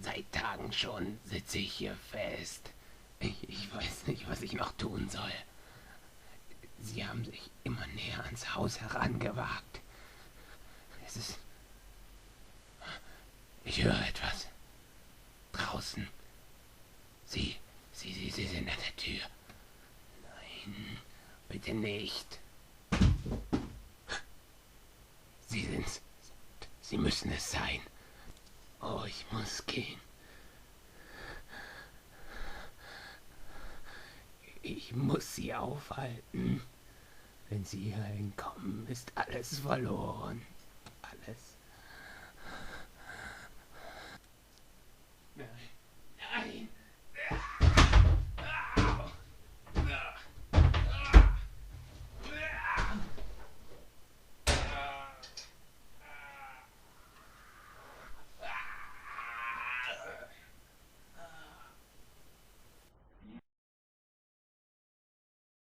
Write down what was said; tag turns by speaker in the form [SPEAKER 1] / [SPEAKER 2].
[SPEAKER 1] Seit Tagen schon sitze ich hier fest. Ich weiß nicht, was ich noch tun soll. Sie haben sich immer näher ans Haus herangewagt. Es ist... Ich höre etwas. Draußen. Sie sind an der Tür. Nein, bitte nicht. Sie sind's. Sie müssen es sein. Oh, ich muss gehen. Ich muss sie aufhalten. Wenn sie hier hinkommen, ist alles verloren.